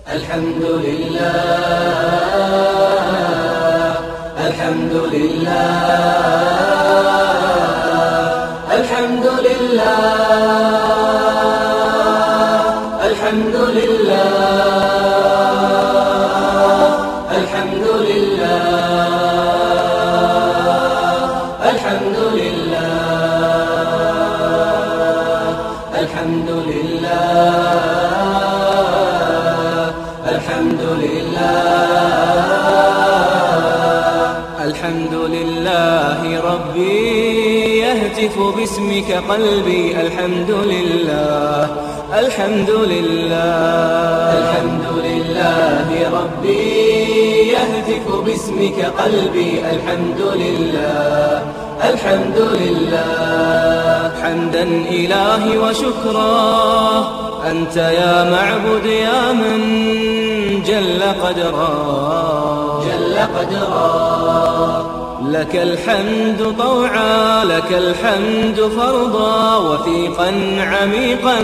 الحمد لله الحمد لله الحمد لله الحمد لله الحمد لله الحمد لله الحمد لله الحمد لله الحمد لله ربي يهتف باسمك قلبي الحمد لله الحمد لله الحمد لله ربي يهتف باسمك قلبي الحمد لله الحمد لله حمدا إلهي وشكرا أنت يا معبد يا من جل قدرا لك الحمد طوعا لك الحمد فرضا وثيقا عميقا